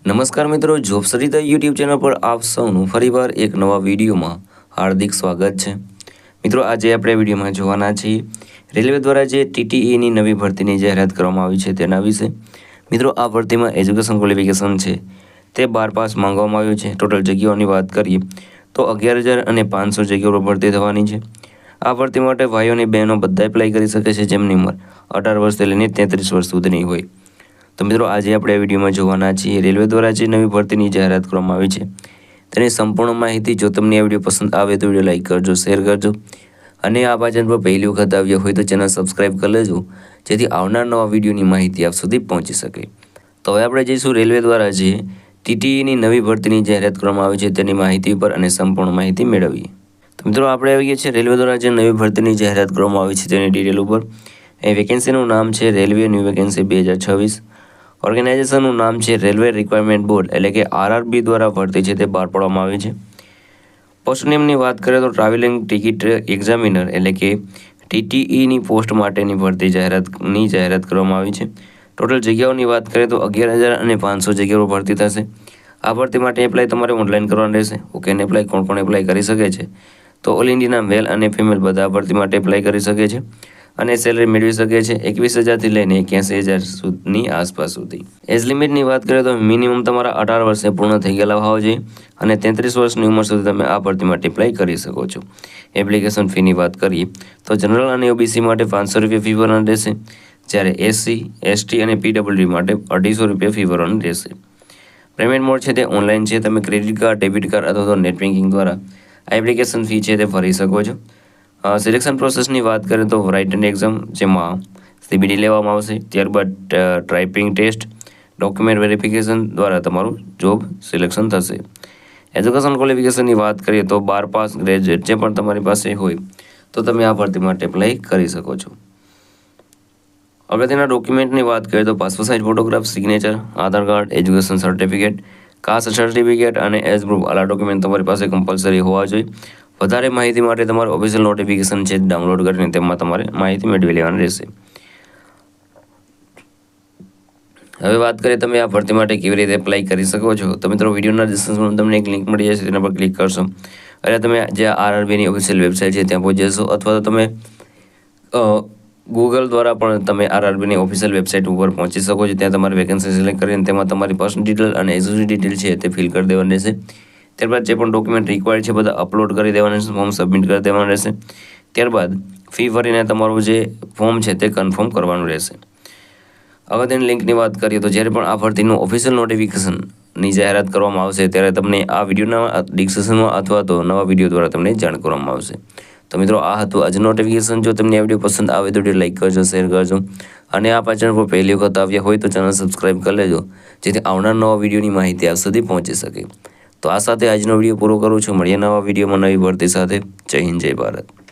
નમસ્કાર મિત્રો, job Sarita YouTube channel પર આપ સૌનું ફરીવાર એક નવા વિડીયોમાં હાર્દિક સ્વાગત છે। મિત્રો, આજે આપણે વિડીયોમાં જોવાના છીએ રેલવે દ્વારા જે ટીટીઈની નવી ભરતીની જાહેરાત કરવામાં આવી છે તેના વિશે। મિત્રો, આ ભરતીમાં એજ્યુકેશન ક્વોલિફિકેશન છે તે 12 પાસ માંગવામાં આવ્યું છે। ટોટલ જગ્યાઓની વાત કરીએ તો 11,500 જગ્યાઓ પર ભરતી થવાની છે। આ ભરતી માટે ભાઈઓ અને બહેનો બધા એપ્લાય કરી શકે છે જેમની ઉંમર 18 વર્ષથી લઈને 33 વર્ષ સુધીની હોય। તો મિત્રો, આજે આપણે વિડીયોમાં જોવાના છીએ રેલવે દ્વારા જે નવી ભરતીની જાહેરાત કરવામાં આવી છે તેની સંપૂર્ણ માહિતી। જો તમને આ વિડીયો પસંદ આવે તો વિડીયો લાઈક કરજો, શેર કરજો અને આ ચેનલ પર પહેલી વખત આવ્યા હોય તો ચેનલ સબસ્ક્રાઈબ કરી લેજો જેથી આવનાર નવા વિડીયોની માહિતી આપ સુધી પહોંચી શકે। તો હવે આપણે જઈશું રેલવે દ્વારા જે ટીટીઈની નવી ભરતીની જાહેરાત કરવામાં આવી છે તેની માહિતી પર અને સંપૂર્ણ માહિતી મેળવીએ। તો મિત્રો, આપણે આવી ગયા છીએ રેલવે દ્વારા જે નવી ભરતીની જાહેરાત કરવામાં આવી છે તેની ડિટેલ ઉપર। એ વેકેન્સીનું નામ છે રેલવે ન્યૂ વેકેન્સી 2026। ઓર્ગેનાઇઝેશનનું નામ છે રેલવે રિક્વાયરમેન્ટ બોર્ડ એટલે કે આરઆરબી દ્વારા ભરતી છે તે બહાર પાડવામાં આવી છે। પોસ્ટ નેમની વાત કરીએ તો ટ્રાવેલિંગ ટિકિટ એક્ઝામિનર એટલે કે ટીટીઈની પોસ્ટ માટેની ભરતી જાહેરાત કરવામાં આવી છે। ટોટલ જગ્યાઓની વાત કરીએ તો 11,500 જગ્યાઓ ભરતી થશે। આ ભરતી માટે એપ્લાય તમારે ઓનલાઈન કરવાનું રહેશે। ઓકે, અને એપ્લાય કોણ એપ્લાય કરી શકે છે તો ઓલ ઇન્ડિયાના મેલ અને ફિમેલ બધા ભરતી માટે એપ્લાય કરી શકે છે અને સેલરી મેળવી શકે છે 21,000થી લઈને 81,000ની આસપાસ સુધી। એજ લિમિટની વાત કરીએ તો મિનિમમ તમારા 18 વર્ષે પૂર્ણ થઈ ગયેલા હોવા જોઈએ અને 33 વર્ષની ઉંમર સુધી તમે આ ભરતી માટે એપ્લાય કરી શકો છો। એપ્લિકેશન ફીની વાત કરીએ તો જનરલ અને ઓબીસી માટે 500 રૂપિયા ફી ભરવાની રહેશે, જ્યારે એસસી, એસટી અને પીડબ્લ્યુડી માટે 250 રૂપિયા ફી ભરવાની રહેશે। પેમેન્ટ મોડ છે તે ઓનલાઈન છે। તમે ક્રેડિટ કાર્ડ, ડેબિટ કાર્ડ અથવા તો નેટ બેન્કિંગ દ્વારા આ એપ્લિકેશન ફી છે તે ભરી શકો છો। સિલેક્શન પ્રોસેસની વાત કરીએ તો રાઇટન એક્ઝામ જેમાં સીબીટી લેવામાં આવશે, ત્યારબાદ ટાઈપિંગ ટેસ્ટ, ડોક્યુમેન્ટ વેરિફિકેશન દ્વારા તમારું જોબ સિલેક્શન થશે। એજ્યુકેશન ક્વોલિફિકેશનની વાત કરીએ તો 12 પાસ ગ્રેજ્યુએટ જે પણ તમારી પાસે હોય તો તમે આ ભરતી માટે એપ્લાય કરી શકો છો। અગત્યના ડોક્યુમેન્ટની વાત કરીએ તો passport size photograph, signature, Aadhaar card, education certificate, caste certificate અને એજ પ્રૂફ આલા ડોક્યુમેન્ટ તમારી પાસે કમ્પલસરી હોવા જોઈએ। વધારે માહિતી માટે તમારું ઓફિશિયલ નોટિફિકેશન છે ડાઉનલોડ કરીને તેમાં તમારે માહિતી મેળવી લેવાની રહેશે। હવે વાત કરીએ તમે આ ભરતી માટે કેવી રીતે એપ્લાય કરી શકો છો તો મિત્રો, વિડીયોના ડિસ્ક્રિપ્શનમાં તમને એક લિંક મળી જશે, તેના પર ક્લિક કરશો એટલે તમે જે આરઆરબીની ઓફિશિયલ વેબસાઇટ છે ત્યાં પહોંચી જશો, અથવા તો તમે ગૂગલ દ્વારા પણ તમે આરઆરબીની ઓફિશિયલ વેબસાઇટ ઉપર પહોંચી શકો છો। ત્યાં તમારે વેકેન્સી સિલેક્ટ કરીને તેમાં તમારી પર્સનલ ડિટેલ અને એજ્યુકેશન ડિટેલ છે તે ફિલ કરી દેવાની રહેશે। ત્યારબાદ જે પણ ડોક્યુમેન્ટ રિક્વાયર્ડ છે બધા અપલોડ કરી દેવાના રહેશે, ફોર્મ સબમિટ કરી દેવાનું રહેશે। ત્યારબાદ ફી ભરીને તમારું જે ફોર્મ છે તે કન્ફર્મ કરવાનું રહેશે। અગત્યની લિંકની વાત કરીએ તો જ્યારે પણ આ ભરતીનું ઓફિશિયલ નોટિફિકેશનની જાહેરાત કરવામાં આવશે ત્યારે તમને આ વિડીયોના ડિસ્ક્રિપ્શનમાં અથવા તો નવા વિડીયો દ્વારા તમને જાણ કરવામાં આવશે। તો મિત્રો, આ હતું આજનું નોટિફિકેશન। જો તમને આ વિડીયો પસંદ આવે તો વિડીયો લાઈક કરજો, શેર કરજો અને આ ચેનલ પર પહેલી વખત આવ્યા હોય તો ચેનલ સબસ્ક્રાઈબ કરી લેજો જેથી આવનાર નવા વિડીયોની માહિતી આપ સુધી પહોંચી શકે। તો આ સાથે આજનો વિડીયો પૂરો કરું છું। મળીએ નવા વિડીયોમાં નવી ભરતી સાથે। જય હિન્દ, જય ભારત।